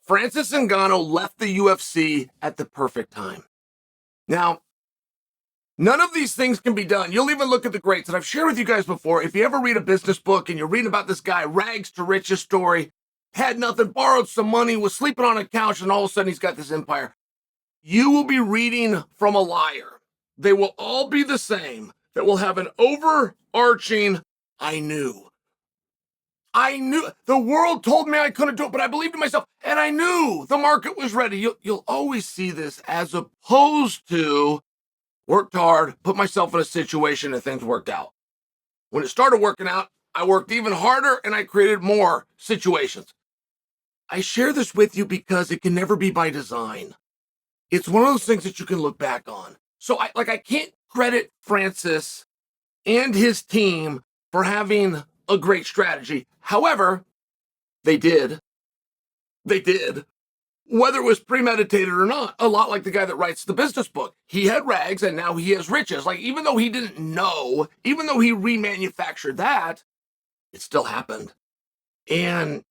Francis Ngannou left the UFC at the perfect time. Now, none of these things can be done. You'll even look at the greats, and I've shared with you guys before, if you ever read a business book and you're reading about this guy, rags to riches story, had nothing, borrowed some money, was sleeping on a couch, and all of a sudden he's got this empire. You will be reading from a liar. They will all be the same, that will have an overarching, I knew. The world told me I couldn't do it, but I believed in myself, and I knew the market was ready. You'll always see this as opposed to worked hard, put myself in a situation, and things worked out. When it started working out, I worked even harder, and I created more situations. I share this with you because it can never be by design. It's one of those things that you can look back on. So I can't credit Francis and his team for having a great strategy. However, they did. Whether it was premeditated or not, a lot like the guy that writes the business book. He had rags and now he has riches. Like, even though he didn't know, even though he remanufactured that, it still happened. And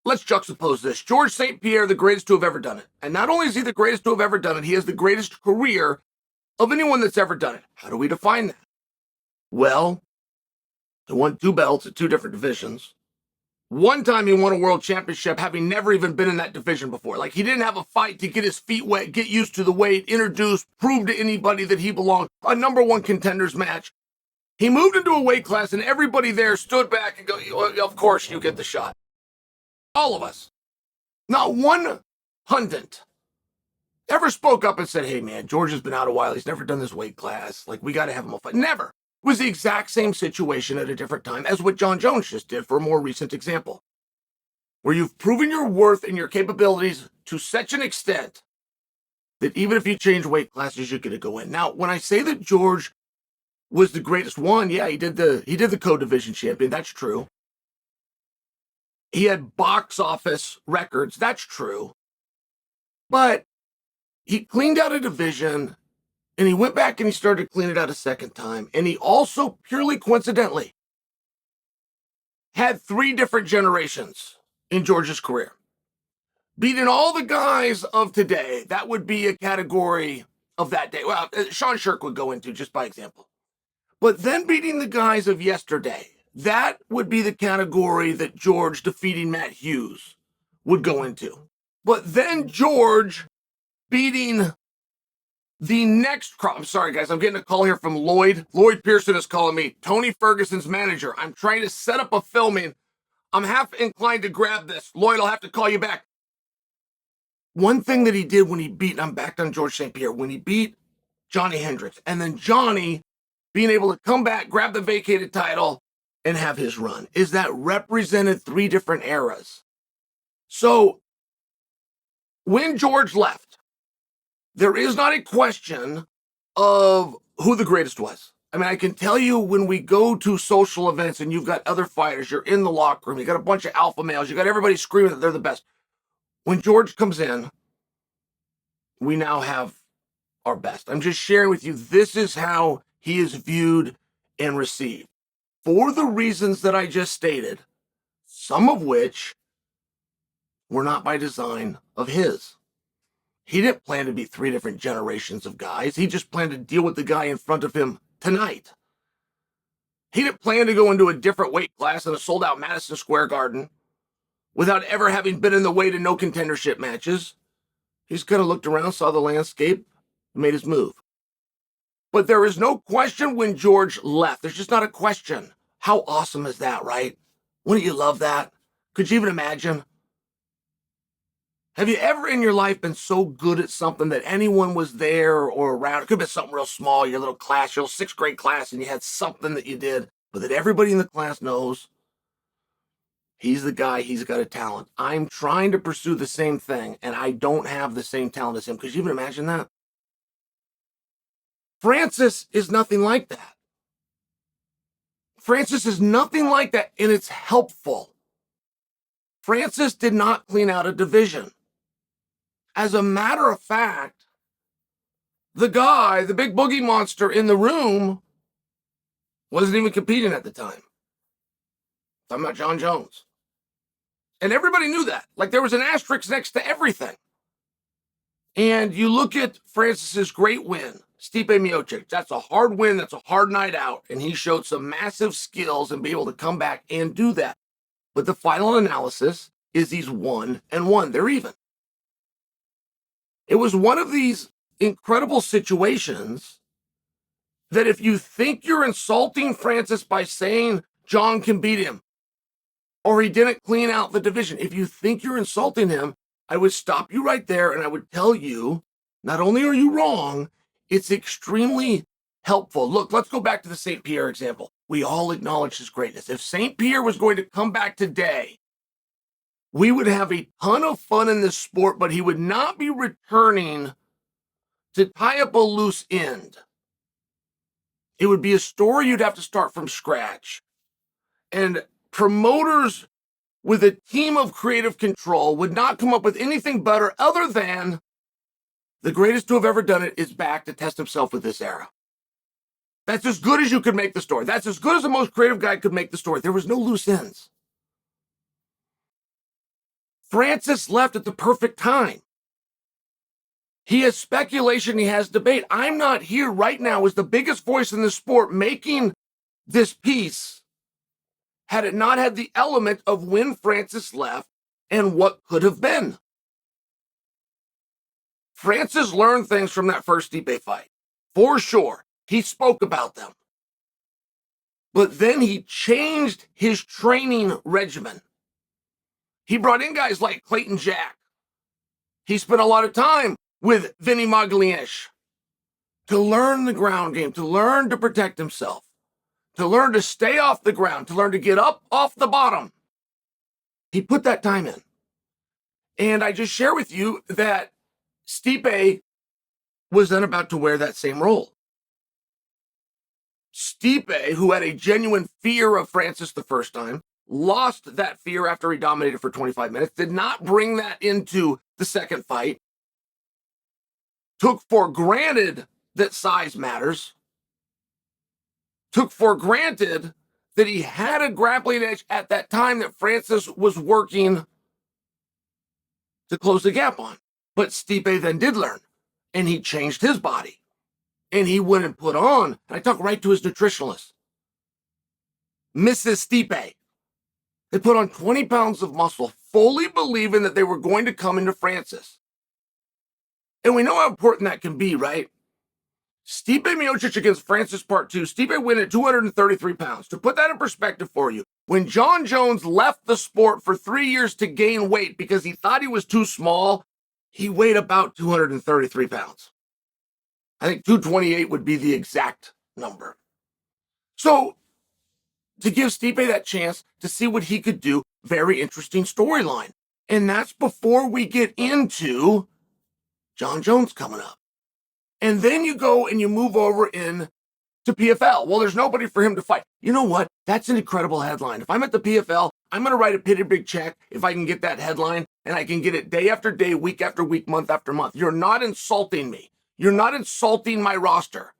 let's juxtapose this. George St. Pierre, the greatest to have ever done it. And not only is he the greatest to have ever done it, he has the greatest career of anyone that's ever done it. How do we define that? Well, he won 2 belts at 2 different divisions. One time he won a world championship having never even been in that division before. Like, he didn't have a fight to get his feet wet, get used to the weight, introduce, prove to anybody that he belonged. A number 1 contenders match. He moved into a weight class and everybody there stood back and go, well, of course you get the shot. All of us. Not one pundit ever spoke up and said, hey man, George has been out a while. He's never done this weight class. Like, we got to have him a fight. Never. It was the exact same situation at a different time as what Jon Jones just did for a more recent example, where you've proven your worth and your capabilities to such an extent that even if you change weight classes, you're going to go in. Now, when I say that George was the greatest one, yeah, he did the co-division champion. That's true. He had box office records. That's true. But he cleaned out a division. And he went back and he started to clean it out a second time. And he also, purely coincidentally, had 3 different generations in George's career. Beating all the guys of today, that would be a category of that day. Well, Sean Shirk would go into, just by example. But then beating the guys of yesterday, that would be the category that George defeating Matt Hughes would go into. But then George beating the next crop. I'm sorry, guys. I'm getting a call here from Lloyd. Lloyd Pearson is calling me, Tony Ferguson's manager. I'm trying to set up a filming. I'm half inclined to grab this. Lloyd, I'll have to call you back. One thing that he did when he beat, I'm back on George St. Pierre, when he beat Johnny Hendricks, and then Johnny being able to come back, grab the vacated title, and have his run, is that represented 3 different eras. So when George left, there is not a question of who the greatest was. I mean, I can tell you when we go to social events and you've got other fighters, you're in the locker room, you got a bunch of alpha males, you got everybody screaming that they're the best. When George comes in, we now have our best. I'm just sharing with you, this is how he is viewed and received. For the reasons that I just stated, some of which were not by design of his. He didn't plan to be 3 different generations of guys. He just planned to deal with the guy in front of him tonight. He didn't plan to go into a different weight class in a sold-out Madison Square Garden without ever having been in the weight in no contendership matches. He just kind of looked around, saw the landscape, and made his move. But there is no question when George left. There's just not a question. How awesome is that, right? Wouldn't you love that? Could you even imagine? Have you ever in your life been so good at something that anyone was there or around? It could have been something real small, your little class, your little 6th grade class, and you had something that you did, but that everybody in the class knows he's the guy, he's got a talent. I'm trying to pursue the same thing, and I don't have the same talent as him. Could you even imagine that? Francis is nothing like that. Francis is nothing like that, and it's helpful. Francis did not clean out a division. As a matter of fact, the guy, the big boogie monster in the room, wasn't even competing at the time. I'm talking about Jon Jones. And everybody knew that. Like there was an asterisk next to everything. And you look at Francis's great win, Stipe Miocic. That's a hard win. That's a hard night out. And he showed some massive skills and be able to come back and do that. But the final analysis is he's 1-1. They're even. It was one of these incredible situations that if you think you're insulting Francis by saying Jon can beat him or he didn't clean out the division, if you think you're insulting him, I would stop you right there and I would tell you, not only are you wrong, it's extremely helpful. Look, let's go back to the St. Pierre example. We all acknowledge his greatness. If St. Pierre was going to come back today, we would have a ton of fun in this sport, but he would not be returning to tie up a loose end. It would be a story you'd have to start from scratch. And promoters with a team of creative control would not come up with anything better other than the greatest to have ever done it is back to test himself with this era. That's as good as you could make the story. That's as good as the most creative guy could make the story. There was no loose ends. Francis left at the perfect time. He has speculation, he has debate. I'm not here right now as the biggest voice in the sport making this piece had it not had the element of when Francis left and what could have been. Francis learned things from that first Stipe fight, for sure. He spoke about them. But then he changed his training regimen. He brought in guys like Clayton Jack. He spent a lot of time with Vinny Magalhães to learn the ground game, to learn to protect himself, to learn to stay off the ground, to learn to get up off the bottom. He put that time in. And I just share with you that Stipe was then about to wear that same role. Stipe, who had a genuine fear of Francis the first time, lost that fear after he dominated for 25 minutes, did not bring that into the second fight, took for granted that size matters, took for granted that he had a grappling edge at that time that Francis was working to close the gap on. But Stipe then did learn, and he changed his body. And he went and put on, and I talk right to his nutritionalist, Mrs. Stipe. They put on 20 pounds of muscle, fully believing that they were going to come into Francis. And we know how important that can be, right? Stipe Miocic against Francis Part 2. Stipe win at 233 pounds. To put that in perspective for you, when Jon Jones left the sport for 3 years to gain weight because he thought he was too small, he weighed about 233 pounds. I think 228 would be the exact number. So, to give Stipe that chance to see what he could do, very interesting storyline. And that's before we get into Jon Jones coming up. And then you go and you move over in to PFL. Well, there's nobody for him to fight. You know what? That's an incredible headline. If I'm at the PFL, I'm going to write a pretty big check if I can get that headline, and I can get it day after day, week after week, month after month. You're not insulting me. You're not insulting my roster.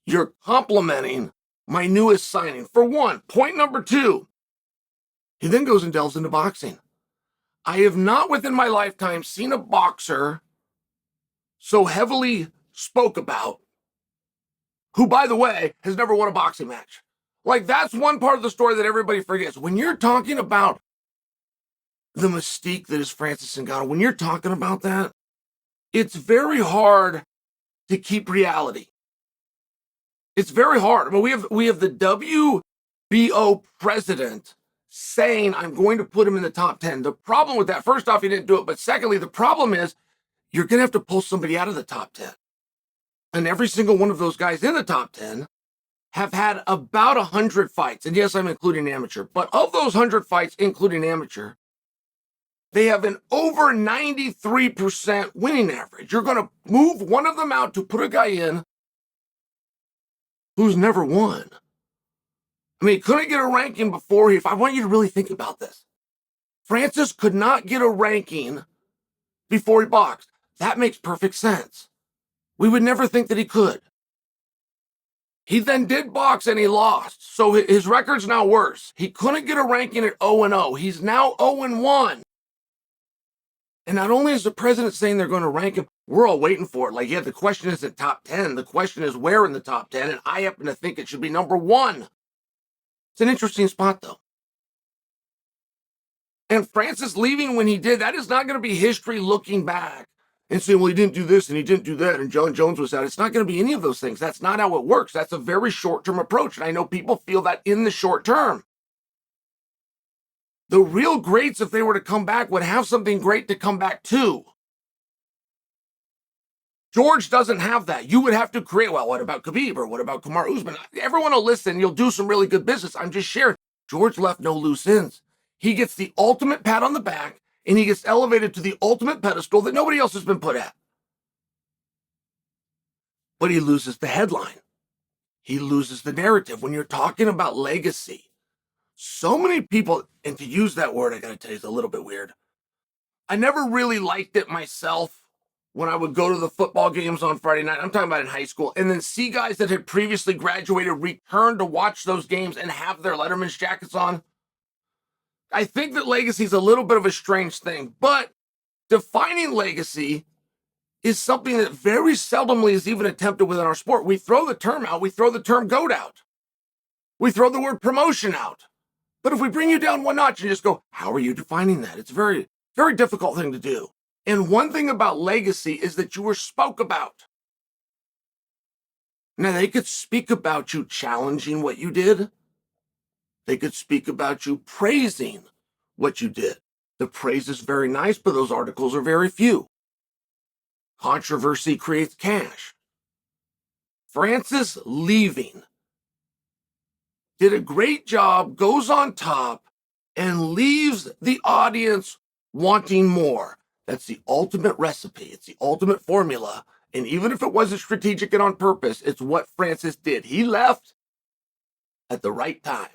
You're complimenting my newest signing. For one, point number two, he then goes and delves into boxing. I have not within my lifetime seen a boxer so heavily spoke about, who, by the way, has never won a boxing match. Like, that's one part of the story that everybody forgets. When you're talking about the mystique that is Francis Ngannou, when you're talking about that, it's very hard to keep reality. It's very hard. I mean, we have the WBO president saying, I'm going to put him in the top 10. The problem with that, first off, he didn't do it. But secondly, the problem is you're going to have to pull somebody out of the top 10. And every single one of those guys in the top 10 have had about 100 fights. And yes, I'm including amateur. But of those 100 fights, including amateur, they have an over 93% winning average. You're going to move one of them out to put a guy in who's never won. I mean, he couldn't get a ranking before. If I want you to really think about this, Francis could not get a ranking before he boxed. That makes perfect sense. We would never think that he could. He then did box and he lost. So his record's now worse. He couldn't get a ranking at 0-0. He's now 0-1. And not only is the president saying they're going to rank him, we're all waiting for it. Like, yeah, the question isn't top 10. The question is where in the top 10. And I happen to think it should be number 1. It's an interesting spot, though. And Francis leaving when he did, that is not going to be history looking back and saying, well, he didn't do this and he didn't do that and Jon Jones was out. It's not going to be any of those things. That's not how it works. That's a very short-term approach. And I know people feel that in the short term. The real greats, if they were to come back, would have something great to come back to. George doesn't have that. You would have to create, well, what about Khabib or what about Kamaru Usman? Everyone will listen. You'll do some really good business. I'm just sharing. George left no loose ends. He gets the ultimate pat on the back, and he gets elevated to the ultimate pedestal that nobody else has been put at. But he loses the headline. He loses the narrative. When you're talking about legacy, so many people, and to use that word, I got to tell you, it's a little bit weird. I never really liked it myself when I would go to the football games on Friday night. I'm talking about in high school, and then see guys that had previously graduated return to watch those games and have their Letterman's jackets on. I think that legacy is a little bit of a strange thing, but defining legacy is something that very seldomly is even attempted within our sport. We throw the term out. We throw the term GOAT out. We throw the word promotion out. But if we bring you down one notch and just go, how are you defining that? It's a very, very difficult thing to do. And one thing about legacy is that you were spoke about. Now, they could speak about you challenging what you did. They could speak about you praising what you did. The praise is very nice, but those articles are very few. Controversy creates cash. Francis leaving did a great job, goes on top, and leaves the audience wanting more. That's the ultimate recipe. It's the ultimate formula. And even if it wasn't strategic and on purpose, it's what Francis did. He left at the right time.